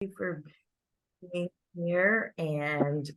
you for being here, and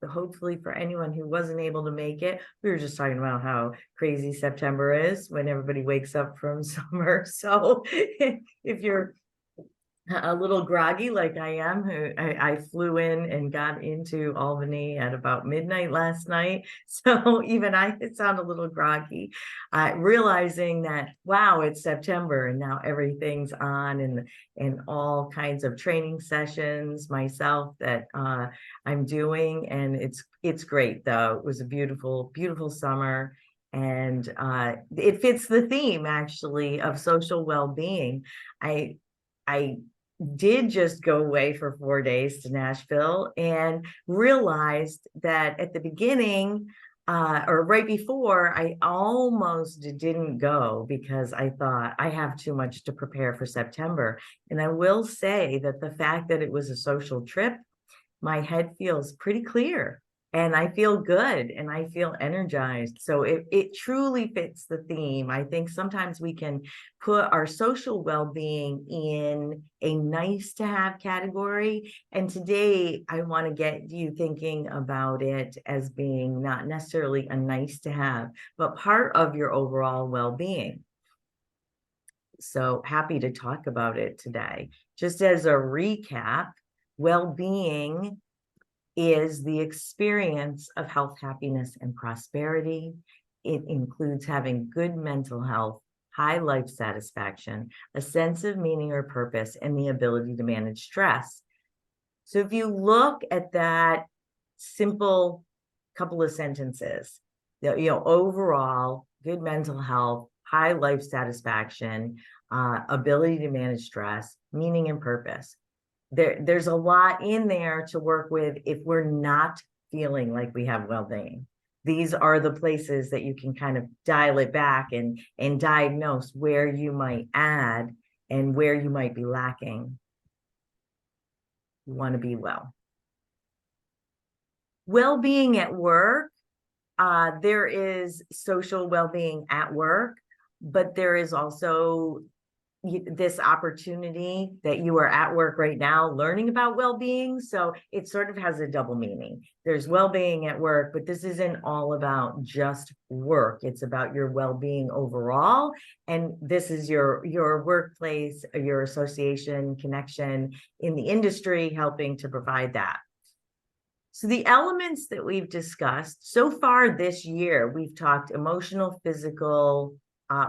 hopefully for anyone who wasn't able to make it, we were just talking about how crazy September is when everybody wakes up from summer. So if you're a little groggy like I am, I flew in and got into Albany at about midnight last night. So even I sound a little groggy, realizing that, wow, it's September and now everything's on, and all kinds of training sessions myself that I'm doing. And it's great though. It was a beautiful, beautiful summer. And it fits the theme actually of social well-being. I did just go away for 4 days to Nashville and realized that at the beginning, or right before, I almost didn't go because I thought I have too much to prepare for September. And I will say that the fact that it was a social trip, my head feels pretty clear and I feel good and I feel energized. So it truly fits the theme. I think sometimes we can put our social well-being in a nice to have category. And today I want to get you thinking about it as being not necessarily a nice to have, but part of your overall well-being. So happy to talk about it today. Just as a recap, well-being is the experience of health, happiness, and prosperity. It includes having good mental health, high life satisfaction, a sense of meaning or purpose, and the ability to manage stress. So if you look at that simple couple of sentences, overall, good mental health, high life satisfaction, ability to manage stress, meaning and purpose. There's a lot in there to work with if we're not feeling like we have well-being. These are the places that you can kind of dial it back and diagnose where you might add and where you might be lacking. You want to be well. Well-being at work, there is social well-being at work, but there is also this opportunity that you are at work right now learning about well-being. So it sort of has a double meaning. There's well-being at work, but this isn't all about just work. It's about your well-being overall. And this is your workplace, your association, connection in the industry, helping to provide that. So the elements that we've discussed so far this year, we've talked emotional, physical,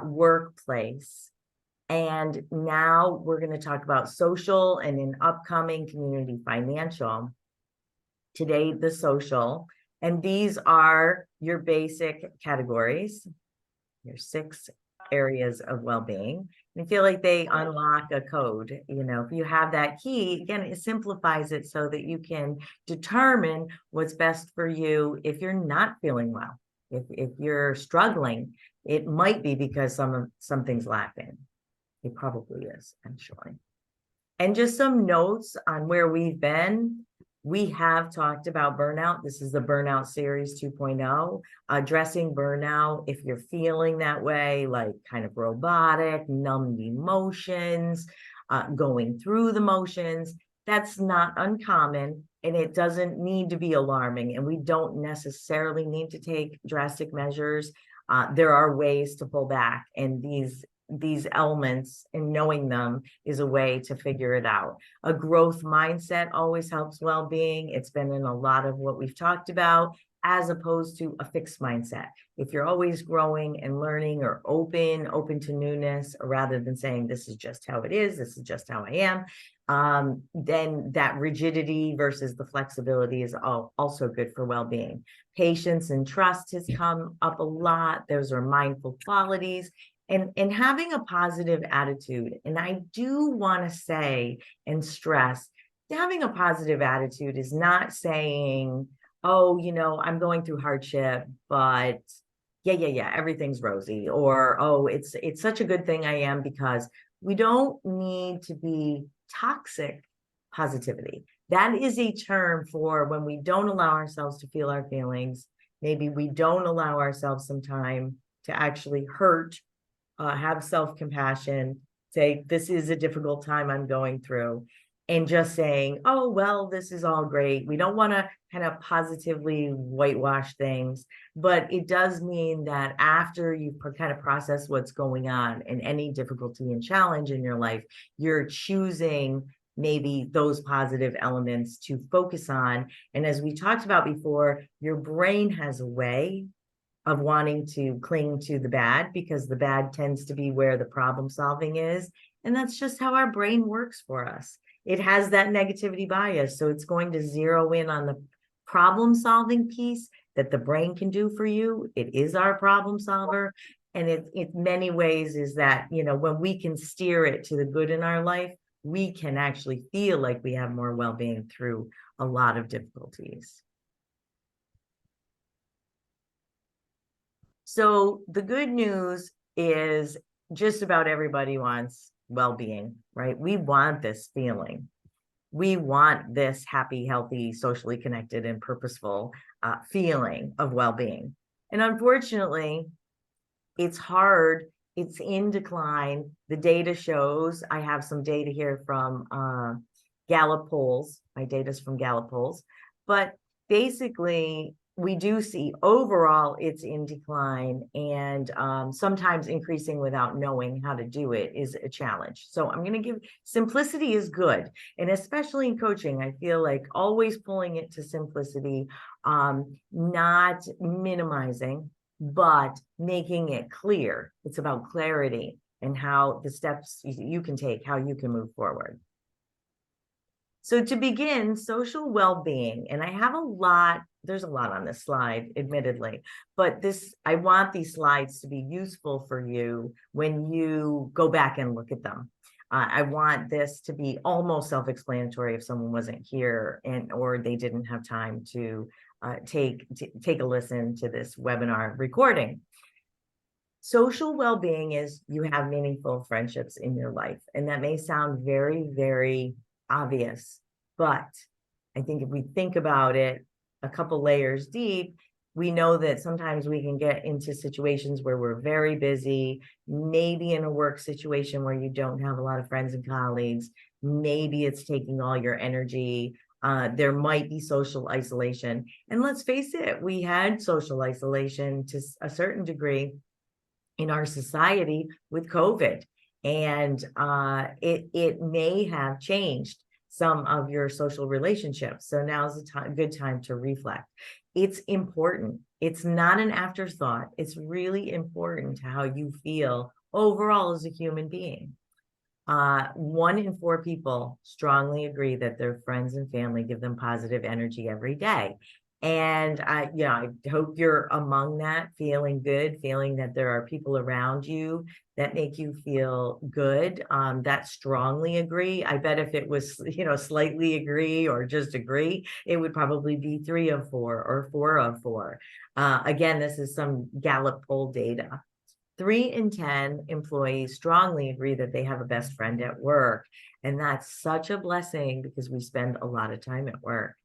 workplace. And now we're going to talk about social, and in upcoming community financial. Today, the social. And these are your basic categories, your 6 areas of well-being. I feel like they unlock a code. If you have that key, again, it simplifies it so that you can determine what's best for you if you're not feeling well. If you're struggling, it might be because something's lacking. It probably is, actually. And just some notes on where we've been. We have talked about burnout. This is the Burnout Series 2.0, addressing burnout. If you're feeling that way, like kind of robotic, numbed emotions, going through the motions, that's not uncommon, and it doesn't need to be alarming. And we don't necessarily need to take drastic measures. There are ways to pull back, and these elements and knowing them is a way to figure it out. A growth mindset always helps well-being. It's been in a lot of what we've talked about, as opposed to a fixed mindset. If you're always growing and learning or open to newness, rather than saying this is just how it is, this is just how I am, then that rigidity versus the flexibility is also good for well-being. Patience and trust has come up a lot. Those are mindful qualities. And having a positive attitude. And I do want to say and stress, having a positive attitude is not saying, oh, I'm going through hardship, but yeah, everything's rosy. Or, oh, it's such a good thing I am, because we don't need to be toxic positivity. That is a term for when we don't allow ourselves to feel our feelings. Maybe we don't allow ourselves some time to actually hurt, have self-compassion, say, this is a difficult time I'm going through. and just saying, oh, well, this is all great. We don't want to kind of positively whitewash things, but it does mean that after you kind of process what's going on and any difficulty and challenge in your life, you're choosing maybe those positive elements to focus on. And as we talked about before, your brain has a way of wanting to cling to the bad because the bad tends to be where the problem solving is. And that's just how our brain works for us. It has that negativity bias. So it's going to zero in on the problem solving piece that the brain can do for you. It is our problem solver. And it many ways is that, you know, when we can steer it to the good in our life, we can actually feel like we have more well-being through a lot of difficulties. So the good news is just about everybody wants well-being, right? We want this feeling. We want this happy, healthy, socially connected, and purposeful feeling of well-being. And unfortunately, it's hard. It's in decline. The data shows, I have some data here from Gallup polls. My data is from Gallup polls. But basically, we do see overall it's in decline, and sometimes increasing without knowing how to do it is a challenge. So I'm going to give simplicity is good. And especially in coaching, I feel like always pulling it to simplicity, not minimizing, but making it clear. It's about clarity and how the steps you can take, how you can move forward. So to begin, social well-being, and I have a lot, there's a lot on this slide, admittedly, but I want these slides to be useful for you when you go back and look at them. I want this to be almost self-explanatory if someone wasn't here or they didn't have time to take a listen to this webinar recording. Social well-being is you have meaningful friendships in your life. And that may sound very, very obvious, but I think if we think about it a couple layers deep, we know that sometimes we can get into situations where we're very busy, maybe in a work situation where you don't have a lot of friends and colleagues, maybe it's taking all your energy. There might be social isolation. And let's face it, we had social isolation to a certain degree in our society with COVID. And it may have changed some of your social relationships. So now's a good time to reflect. It's important. It's not an afterthought. It's really important to how you feel overall as a human being. 1 in 4 people strongly agree that their friends and family give them positive energy every day. And I hope you're among that, feeling good, feeling that there are people around you that make you feel good, that strongly agree. I bet if it was, slightly agree or just agree, it would probably be 3 of 4 or 4 of 4. Again, this is some Gallup poll data. 3 in 10 employees strongly agree that they have a best friend at work. And that's such a blessing because we spend a lot of time at work.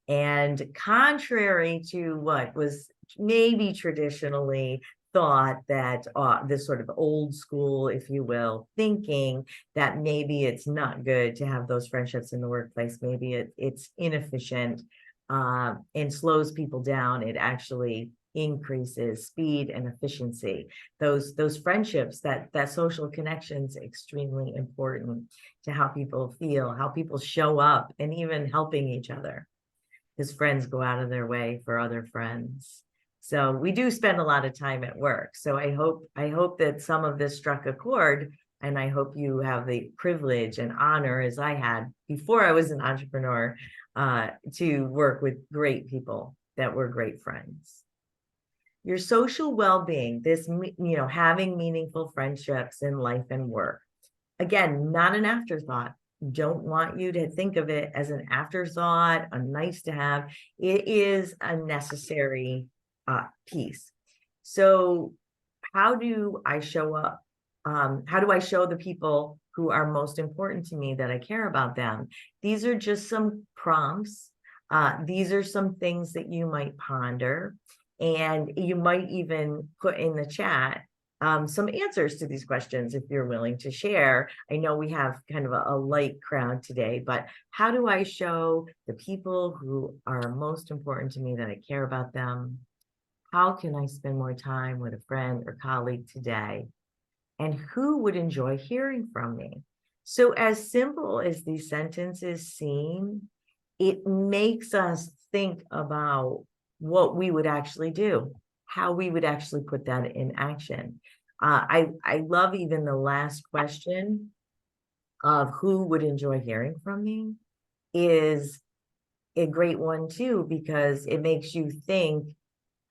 And contrary to what was maybe traditionally thought, that this sort of old school, if you will, thinking that maybe it's not good to have those friendships in the workplace, maybe it's inefficient and slows people down, it actually increases speed and efficiency. Those friendships, that social connections, extremely important to how people feel, how people show up, and even helping each other. His friends go out of their way for other friends. So we do spend a lot of time at work. So I hope that some of this struck a chord, and I hope you have the privilege and honor, as I had before I was an entrepreneur, to work with great people that were great friends. Your social well-being, this, having meaningful friendships in life and work. Again, not an afterthought. Don't want you to think of it as an afterthought, a nice to have. It is a necessary piece. So how do I show up? How do I show the people who are most important to me that I care about them? These are just some prompts. These are some things that you might ponder, and you might even put in the chat some answers to these questions if you're willing to share. I know we have kind of a light crowd today, but how do I show the people who are most important to me that I care about them? How can I spend more time with a friend or colleague today? And who would enjoy hearing from me? So, as simple as these sentences seem, it makes us think about what we would actually do, how we would actually put that in action. I love even the last question of who would enjoy hearing from me is a great one too, because it makes you think.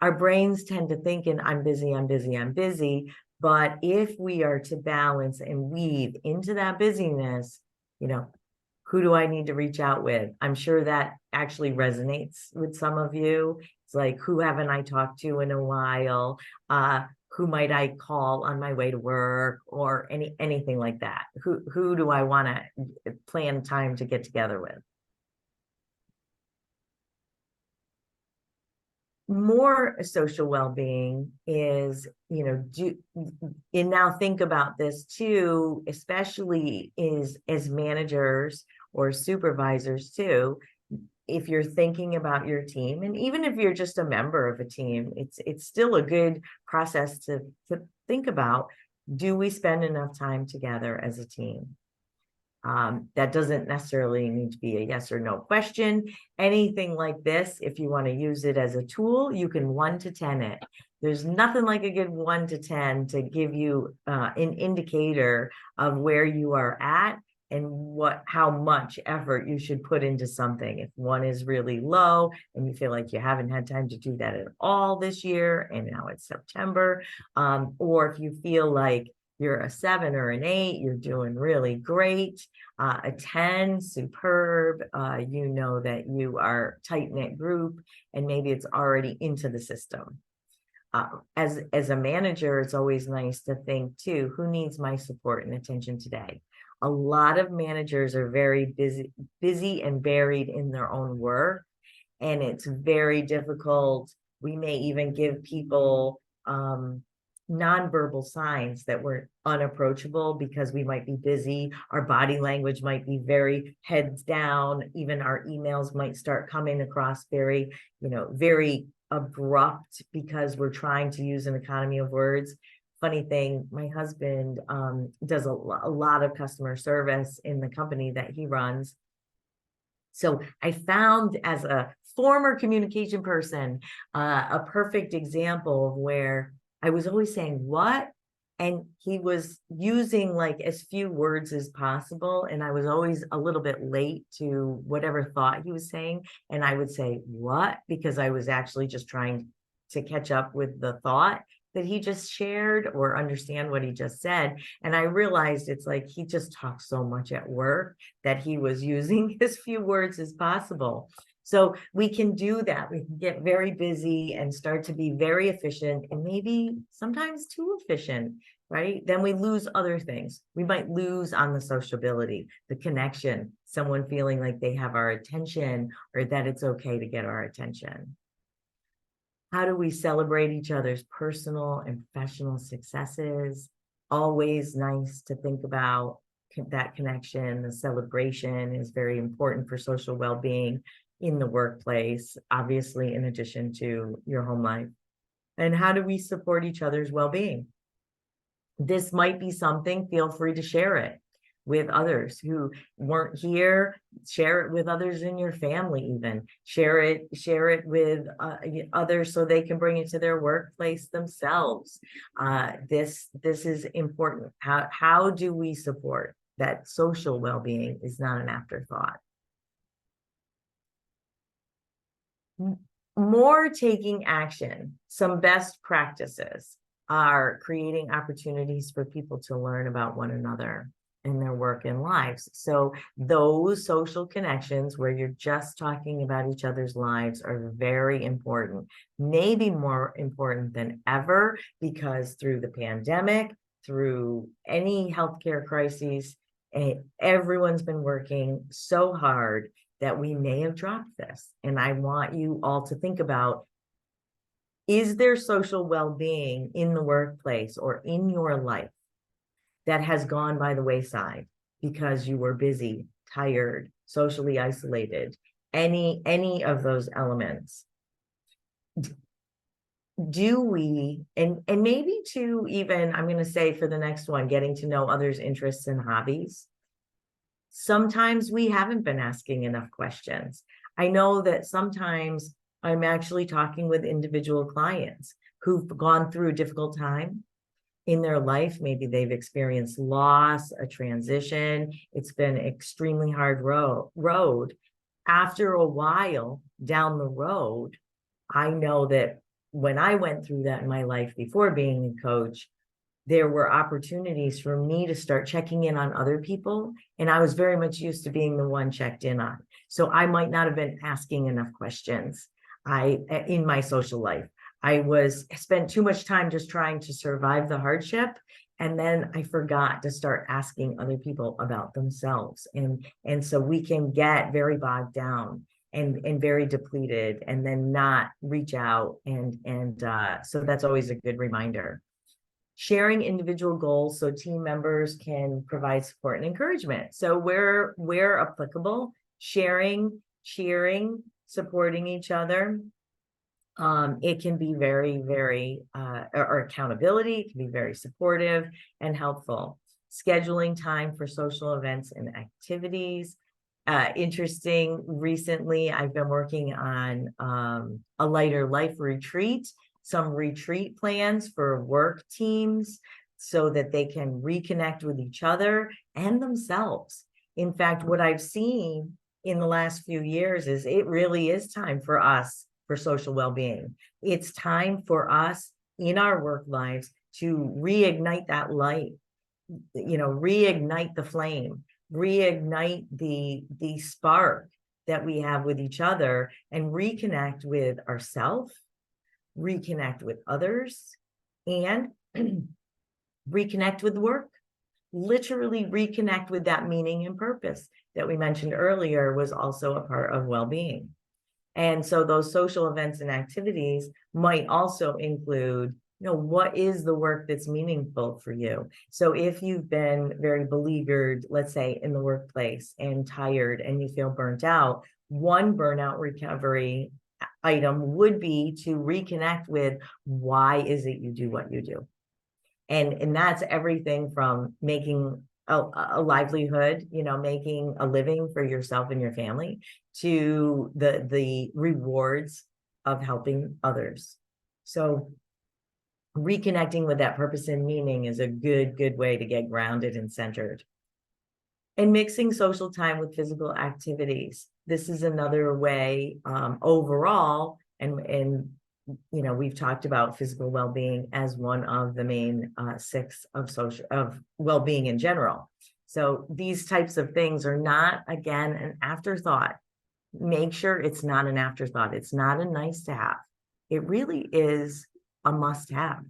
Our brains tend to think in I'm busy, I'm busy, I'm busy. But if we are to balance and weave into that busyness, you know, who do I need to reach out with? I'm sure that actually resonates with some of you. It's like, who haven't I talked to in a while? Who might I call on my way to work, or anything like that? Who do I want to plan time to get together with? More social well-being is, and now think about this too, especially is as managers or supervisors too. If you're thinking about your team, and even if you're just a member of a team, it's still a good process to think about, do we spend enough time together as a team? That doesn't necessarily need to be a yes or no question. Anything like this, if you want to use it as a tool, you can 1 to 10 it. There's nothing like a good 1 to 10 to give you an indicator of where you are at and how much effort you should put into something. If 1 is really low and you feel like you haven't had time to do that at all this year, and now it's September, or if you feel like you're a 7 or an 8, you're doing really great. A 10, superb. You know that you are tight-knit group, and maybe it's already into the system. As a manager, it's always nice to think too, who needs my support and attention today? A lot of managers are very busy and buried in their own work, and it's very difficult. We may even give people nonverbal signs that we're unapproachable because we might be busy. Our body language might be very heads down. Even our emails might start coming across very, very abrupt because we're trying to use an economy of words. Funny thing, my husband does a lot of customer service in the company that he runs. So I found, as a former communication person, a perfect example of where I was always saying, what? And he was using like as few words as possible. And I was always a little bit late to whatever thought he was saying. And I would say, what? Because I was actually just trying to catch up with the thought that he just shared or understand what he just said. And I realized it's like he just talks so much at work that he was using as few words as possible. So we can do that. We can get very busy and start to be very efficient, and maybe sometimes too efficient, right? Then we lose other things. We might lose on the sociability, the connection, someone feeling like they have our attention or that it's okay to get our attention. How do we celebrate each other's personal and professional successes? Always nice to think about that connection. The celebration is very important for social well-being in the workplace, obviously, in addition to your home life. And how do we support each other's well-being? This might be something, feel free to share it with others who weren't here. Share it with others in your family, even share it with others so they can bring it to their workplace themselves. This is important. How do we support that? Social well-being is not an afterthought. More taking action. Some best practices are creating opportunities for people to learn about one another in their work and lives. So those social connections where you're just talking about each other's lives are very important, maybe more important than ever, because through the pandemic, through any healthcare crises, everyone's been working so hard that we may have dropped this. And I want you all to think about Is there social well-being in the workplace or in your life that has gone by the wayside because you were busy, tired, socially isolated, any of those elements? Do we, and maybe to even, I'm going to say for the next one, getting to know others' interests and hobbies. Sometimes we haven't been asking enough questions. I know that sometimes I'm actually talking with individual clients who've gone through a difficult time in their life. Maybe they've experienced loss, a transition. It's been an extremely hard road. After a while down the road, I know that when I went through that in my life before being a coach, there were opportunities for me to start checking in on other people. And I was very much used to being the one checked in on. So I might not have been asking enough questions in my social life. I spent too much time just trying to survive the hardship. And then I forgot to start asking other people about themselves. And so we can get very bogged down and very depleted and then not reach out. So that's always a good reminder. Sharing individual goals so team members can provide support and encouragement. So where applicable, sharing, cheering, supporting each other. It can be very, or accountability, it can be very supportive and helpful. Scheduling time for social events and activities. Interesting, recently I've been working on a lighter life retreat, some retreat plans for work teams so that they can reconnect with each other and themselves. In fact, what I've seen in the last few years is it really is time for us for social well-being. It's time for us in our work lives to reignite that light, reignite the flame, reignite the spark that we have with each other and reconnect with ourselves, reconnect with others, and reconnect with work. Literally reconnect with that meaning and purpose that we mentioned earlier was also a part of well-being. And so those social events and activities might also include, what is the work that's meaningful for you? So if you've been very beleaguered, let's say in the workplace and tired and you feel burnt out, one burnout recovery item would be to reconnect with why is it you do what you do? And that's everything from making a livelihood, making a living for yourself and your family, to the rewards of helping others. So reconnecting with that purpose and meaning is a good way to get grounded and centered. And mixing social time with physical activities. This is another way overall, and we've talked about physical well-being as one of the main 6 of well-being in general. So these types of things are not, again, an afterthought. Make sure it's not an afterthought. It's not a nice to have. It really is a must have.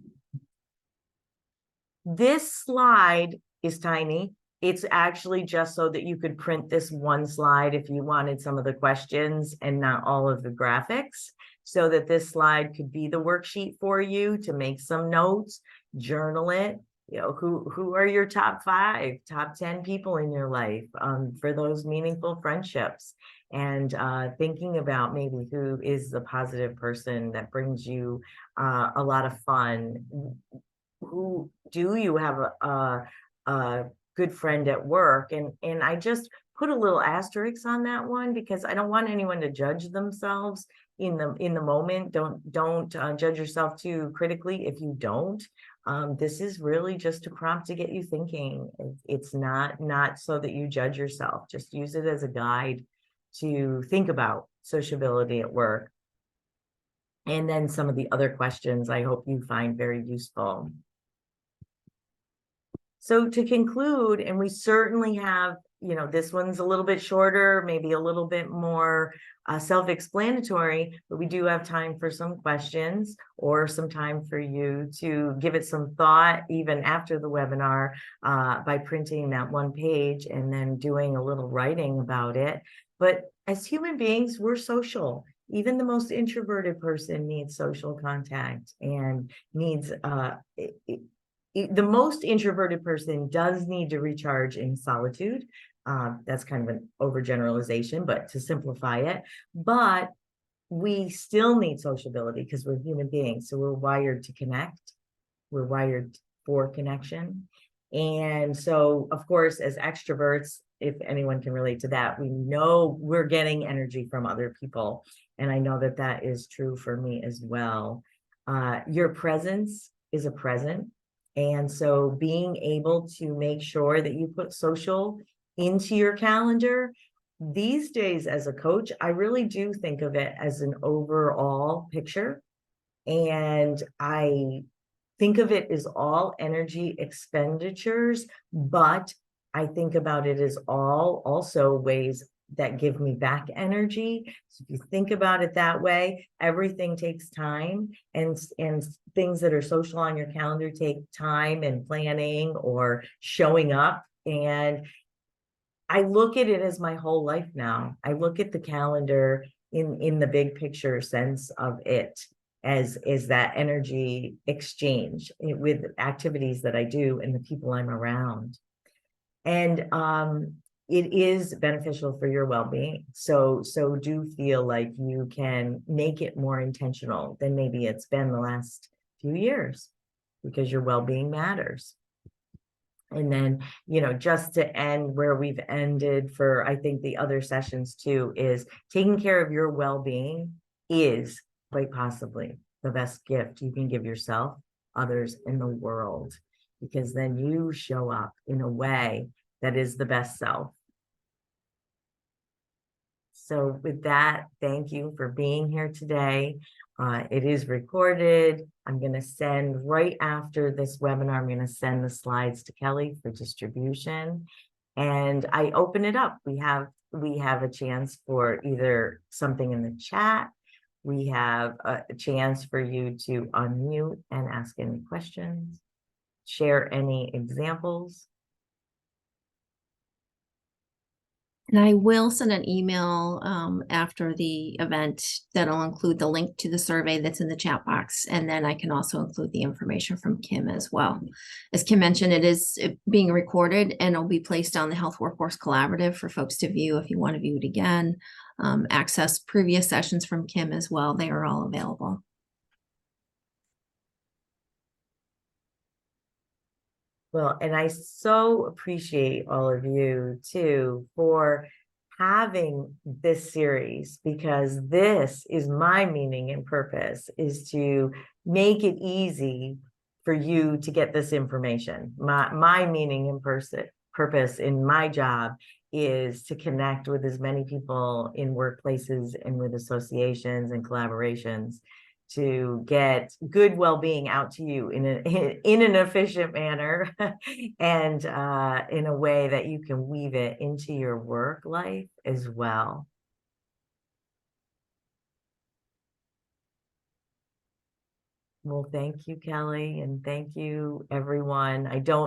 This slide is tiny. It's actually just so that you could print this one slide if you wanted some of the questions and not all of the graphics, so that this slide could be the worksheet for you to make some notes, journal it. Who are your top 5, top 10 people in your life for those meaningful friendships, and thinking about maybe who is the positive person that brings you a lot of fun. Who do you have a good friend at work? And I just put a little asterisk on that one because I don't want anyone to judge themselves in the moment. Don't judge yourself too critically if you don't. This is really just a prompt to get you thinking. It's not so that you judge yourself. Just use it as a guide to think about sociability at work. And then some of the other questions I hope you find very useful. So to conclude, and we certainly have, this one's a little bit shorter, maybe a little bit more self-explanatory, but we do have time for some questions or some time for you to give it some thought even after the webinar by printing that one page and then doing a little writing about it. But as human beings, we're social. Even the most introverted person needs social contact and needs the most introverted person does need to recharge in solitude. That's kind of an overgeneralization, but to simplify it, but we still need sociability because we're human beings. So we're wired to connect. We're wired for connection. And so, of course, as extroverts, if anyone can relate to that, we know we're getting energy from other people. And I know that that is true for me as well. Your presence is a present. And so being able to make sure that you put social into your calendar these days as a coach, I really do think of it as an overall picture. And I think of it as all energy expenditures, but I think about it as all also ways that give me back energy. So if you think about it that way, everything takes time, and things that are social on your calendar take time and planning or showing up. And I look at it as my whole life now. I look at the calendar in the big picture sense of it as is that energy exchange with activities that I do and the people I'm around. And it is beneficial for your well-being. So do feel like you can make it more intentional than maybe it's been the last few years, because your well-being matters. And then, just to end where we've ended for, I think, the other sessions too, is taking care of your well-being is quite possibly the best gift you can give yourself, others, in the world, because then you show up in a way that is the best self. So with that, thank you for being here today. It is recorded. I'm going to send right after this webinar, I'm going to send the slides to Kelly for distribution. And I open it up. We have a chance for either something in the chat. We have a chance for you to unmute and ask any questions, share any examples. And I will send an email after the event that'll include the link to the survey that's in the chat box. And then I can also include the information from Kim as well. As Kim mentioned, it is being recorded and it'll be placed on the Health Workforce Collaborative for folks to view if you want to view it again. Access previous sessions from Kim as well. They are all available. Well, and I so appreciate all of you too for having this series, because this is my meaning and purpose, is to make it easy for you to get this information. My meaning and purpose in my job is to connect with as many people in workplaces and with associations and collaborations to get good well-being out to you in an efficient manner and in a way that you can weave it into your work life as well. Well, thank you, Kelly, and thank you, everyone. I don't